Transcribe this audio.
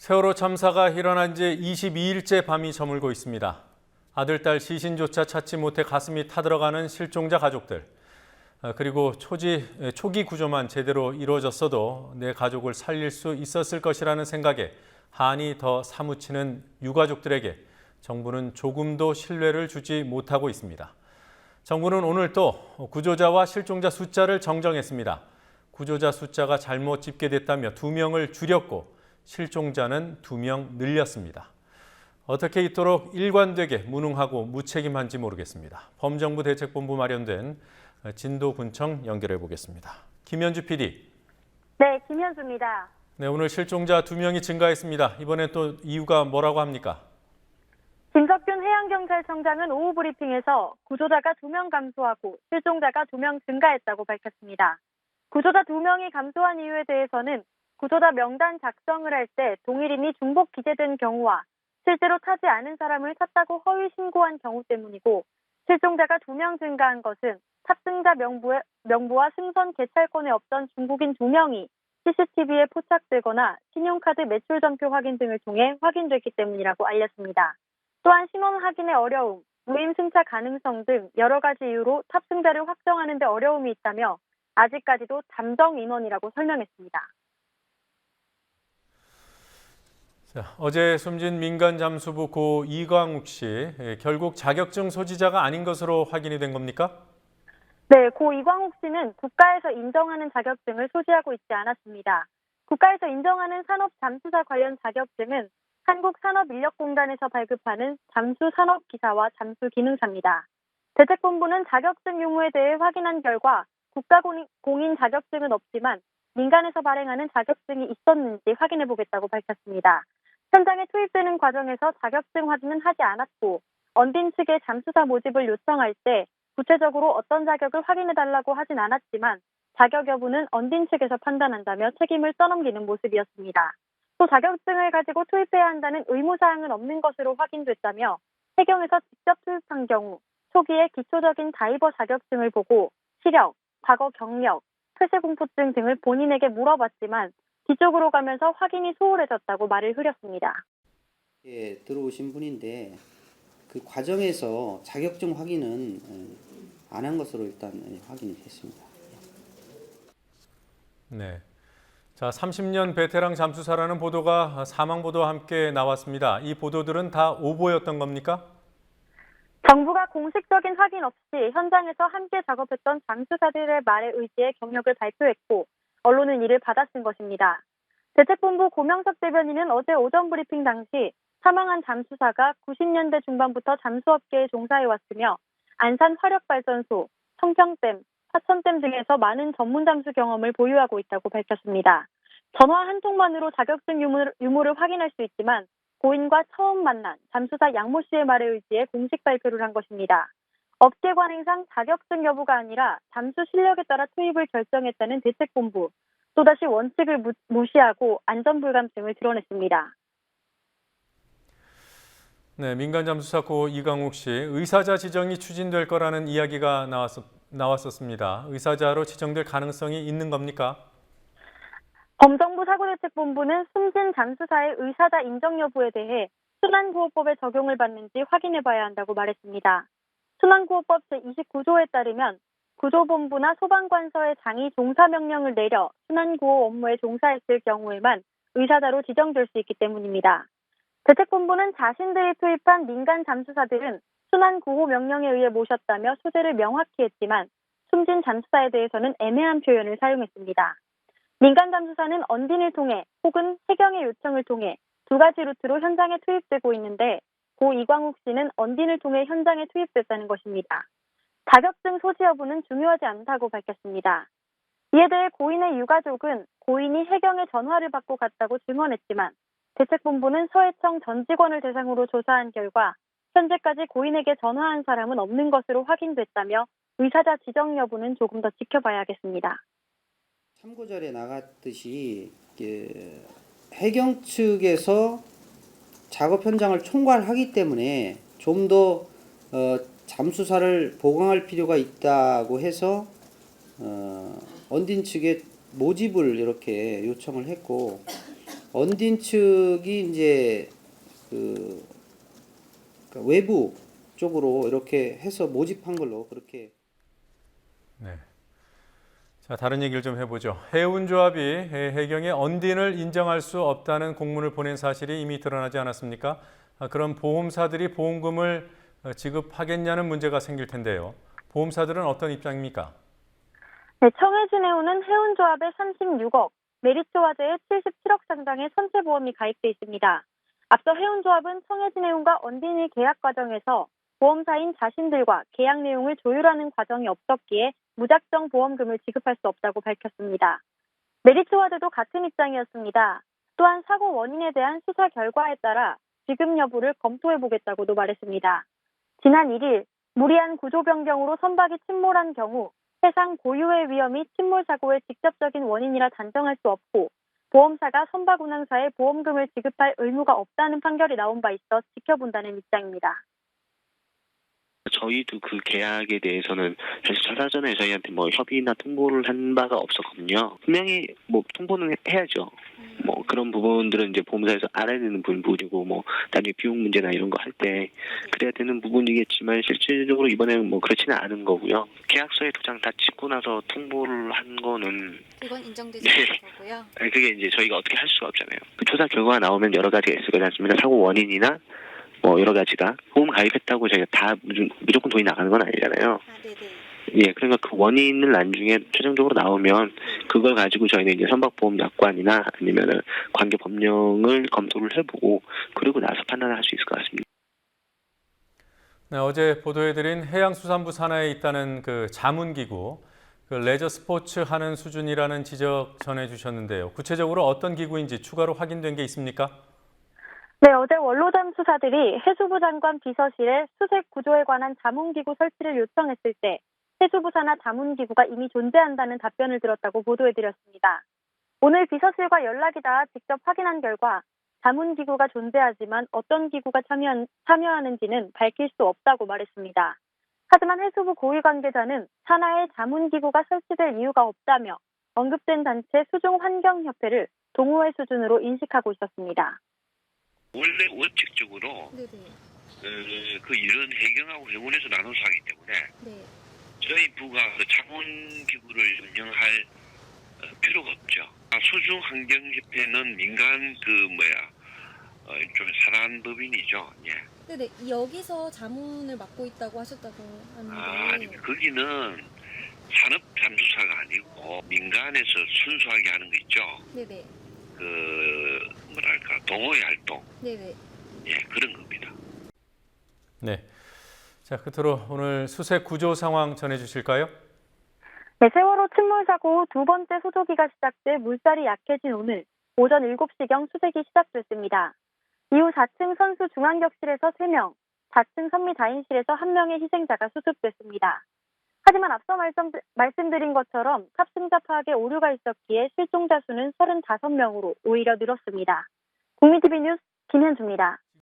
세월호 참사가 일어난 지 22일째 밤이 저물고 있습니다. 아들, 딸 시신조차 찾지 못해 가슴이 타들어가는 실종자 가족들. 그리고 초기 구조만 제대로 이루어졌어도 내 가족을 살릴 수 있었을 것이라는 생각에 한이 더 사무치는 유가족들에게 정부는 조금도 신뢰를 주지 못하고 있습니다. 정부는 오늘 또 구조자와 실종자 숫자를 정정했습니다. 구조자 숫자가 잘못 집계됐다며 2명을 줄였고 실종자는 2명 늘렸습니다. 어떻게 이토록 일관되게 무능하고 무책임한지 모르겠습니다. 범정부 대책본부 마련된 진도군청 연결해 보겠습니다. 김현주 PD. 네, 김현주입니다. 네, 오늘 실종자 2명이 증가했습니다. 이번에 또 이유가 뭐라고 합니까? 김석균 해양경찰청장은 오후 브리핑에서 구조자가 2명 감소하고 실종자가 2명 증가했다고 밝혔습니다. 구조자 2명이 감소한 이유에 대해서는 구조자 명단 작성을 할 때 동일인이 중복 기재된 경우와 실제로 타지 않은 사람을 탔다고 허위 신고한 경우 때문이고, 실종자가 2명 증가한 것은 탑승자 명부와 승선 개찰권에 없던 중국인 2명이 CCTV에 포착되거나 신용카드 매출 전표 확인 등을 통해 확인됐기 때문이라고 알렸습니다. 또한 신원 확인의 어려움, 무임 승차 가능성 등 여러 가지 이유로 탑승자를 확정하는 데 어려움이 있다며 아직까지도 잠정 인원이라고 설명했습니다. 자, 어제 숨진 민간 잠수부 고 이광욱 씨, 결국 자격증 소지자가 아닌 것으로 확인이 된 겁니까? 네, 고 이광욱 씨는 국가에서 인정하는 자격증을 소지하고 있지 않았습니다. 국가에서 인정하는 산업 잠수사 관련 자격증은 한국산업인력공단에서 발급하는 잠수산업기사와 잠수기능사입니다. 대책본부는 자격증 유무에 대해 확인한 결과 국가공인 자격증은 없지만 민간에서 발행하는 자격증이 있었는지 확인해보겠다고 밝혔습니다. 현장에 투입되는 과정에서 자격증 확인은 하지 않았고, 언딘 측에 잠수사 모집을 요청할 때 구체적으로 어떤 자격을 확인해달라고 하진 않았지만 자격 여부는 언딘 측에서 판단한다며 책임을 떠넘기는 모습이었습니다. 또 자격증을 가지고 투입해야 한다는 의무사항은 없는 것으로 확인됐다며 해경에서 직접 투입한 경우 초기에 기초적인 다이버 자격증을 보고 시력, 과거 경력, 폐쇄공포증 등을 본인에게 물어봤지만 뒤쪽으로 가면서 확인이 소홀해졌다고 말을 흐렸습니다. 예, 들어오신 분인데 그 과정에서 자격증 확인은 안 한 것으로 일단 확인이 됐습니다. 네. 자, 30년 베테랑 잠수사라는 보도가 사망 보도와 함께 나왔습니다. 이 보도들은 다 오보였던 겁니까? 정부가 공식적인 확인 없이 현장에서 함께 작업했던 잠수사들의 말에 의지해 경력을 발표했고, 언론은 이를 받아쓴 것입니다. 대책본부 고명석 대변인은 어제 오전 브리핑 당시 사망한 잠수사가 90년대 중반부터 잠수업계에 종사해왔으며 안산 화력발전소, 청평댐, 화천댐 등에서 많은 전문 잠수 경험을 보유하고 있다고 밝혔습니다. 전화 한 통만으로 자격증 유무를 확인할 수 있지만 고인과 처음 만난 잠수사 양모 씨의 말에 의지해 공식 발표를 한 것입니다. 업계 관행상 자격증 여부가 아니라 잠수 실력에 따라 투입을 결정했다는 대책본부, 또다시 원칙을 무시하고 안전불감증을 드러냈습니다. 네, 민간 잠수사 고 이광욱 씨, 의사자 지정이 추진될 거라는 이야기가 나왔었습니다. 의사자로 지정될 가능성이 있는 겁니까? 범정부 사고대책본부는 숨진 잠수사의 의사자 인정 여부에 대해 순환구호법의 적용을 받는지 확인해봐야 한다고 말했습니다. 순환구호법 제29조에 따르면 구조본부나 소방관서의 장이 종사명령을 내려 순환구호 업무에 종사했을 경우에만 의사자로 지정될 수 있기 때문입니다. 대책본부는 자신들이 투입한 민간 잠수사들은 순환구호 명령에 의해 모셨다며 소재를 명확히 했지만 숨진 잠수사에 대해서는 애매한 표현을 사용했습니다. 민간 잠수사는 언딘을 통해 혹은 해경의 요청을 통해 2가지 루트로 현장에 투입되고 있는데 고 이광욱 씨는 언딘을 통해 현장에 투입됐다는 것입니다. 자격증 소지 여부는 중요하지 않다고 밝혔습니다. 이에 대해 고인의 유가족은 고인이 해경에 전화를 받고 갔다고 증언했지만 대책본부는 서해청 전 직원을 대상으로 조사한 결과 현재까지 고인에게 전화한 사람은 없는 것으로 확인됐다며 의사자 지정 여부는 조금 더 지켜봐야겠습니다. 참고자료에 나갔듯이 해경 측에서 작업 현장을 총괄하기 때문에 좀 더 잠수사를 보강할 필요가 있다고 해서 언딘 측에 모집을 이렇게 요청을 했고, 언딘 측이 이제 그러니까 외부 쪽으로 이렇게 해서 모집한 걸로 그렇게. 네. 자, 다른 얘기를 좀 해보죠. 해운조합이 해경에 언딘을 인정할 수 없다는 공문을 보낸 사실이 이미 드러나지 않았습니까? 그럼 보험사들이 보험금을 지급하겠냐는 문제가 생길 텐데요. 보험사들은 어떤 입장입니까? 네, 청해진해운은 해운조합에 36억, 메리츠화재에 77억 상당의 선체보험이 가입돼 있습니다. 앞서 해운조합은 청해진해운과 언딘의 계약 과정에서 보험사인 자신들과 계약 내용을 조율하는 과정이 없었기에 무작정 보험금을 지급할 수 없다고 밝혔습니다. 메리츠화재도 같은 입장이었습니다. 또한 사고 원인에 대한 수사 결과에 따라 지급 여부를 검토해보겠다고도 말했습니다. 지난 1일 무리한 구조 변경으로 선박이 침몰한 경우 해상 고유의 위험이 침몰 사고의 직접적인 원인이라 단정할 수 없고 보험사가 선박 운항사에 보험금을 지급할 의무가 없다는 판결이 나온 바 있어 지켜본다는 입장입니다. 저희도 그 계약에 대해서는 사실 사전에 저희한테 뭐 협의나 통보를 한 바가 없었거든요. 분명히 뭐 통보는 해야죠. 뭐 그런 부분들은 이제 보험사에서 알아야 되는 부분이고 뭐 나중에 비용 문제나 이런 거 할 때 그래야 되는 부분이겠지만 실질적으로 이번에는 뭐 그렇지는 않은 거고요. 계약서에 도장 다 찍고 나서 통보를 한 거는 그건 인정되지 네. 않는 거고요. 그게 이제 저희가 어떻게 할 수가 없잖아요. 그 조사 결과가 나오면 여러 가지가 있을 거지 않습니까? 사고 원인이나 뭐 여러 가지가 보험 가입했다고 저희가 다 무조건 돈이 나가는 건 아니잖아요. 아, 네네. 예, 그러니까 그 원인을 나중에 최종적으로 나오면 그걸 가지고 저희는 이제 선박보험 약관이나 아니면은 관계 법령을 검토를 해보고 그리고 나서 판단을 할 수 있을 것 같습니다. 네, 어제 보도해드린 해양수산부 산하에 있다는 그 자문기구, 그 레저 스포츠 하는 수준이라는 지적 전해주셨는데요. 구체적으로 어떤 기구인지 추가로 확인된 게 있습니까? 네, 어제 원로담 수사들이 해수부 장관 비서실에 수색 구조에 관한 자문기구 설치를 요청했을 때 해수부 산하 자문기구가 이미 존재한다는 답변을 들었다고 보도해드렸습니다. 오늘 비서실과 연락이 닿아 직접 확인한 결과 자문기구가 존재하지만 어떤 기구가 참여하는지는 밝힐 수 없다고 말했습니다. 하지만 해수부 고위 관계자는 산하에 자문기구가 설치될 이유가 없다며 언급된 단체 수중환경협회를 동호회 수준으로 인식하고 있었습니다. 원래 원칙적으로 네네. 그 일은 해경하고 해운에서 나눠서 하기 때문에 네. 저희 부가 그 자문기구를 운영할 필요가 없죠. 수중환경협회는 민간 좀 사단법인이죠. 예. 네네. 여기서 자문을 맡고 있다고 하셨다고 하는데. 아니 거기는 산업잠수사가 아니고 민간에서 순수하게 하는 거 있죠. 네네. 동호회 활동. 네네. 예, 그런 겁니다. 네. 자, 끝으로 오늘 수색 구조 상황 전해주실까요? 네, 세월호 침몰 사고 후 두 번째 수조기가 시작돼 물살이 약해진 오늘 오전 7시경 수색이 시작됐습니다. 이후 4층 선수 중앙격실에서 3명, 4층 선미 다인실에서 1명의 희생자가 수습됐습니다. 하지만 앞서 말씀드린 것처럼 탑승자 파악에 오류가 있었기에 실종자 수는 35명으로 오히려 늘었습니다. 국민TV 뉴스 김현주입니다.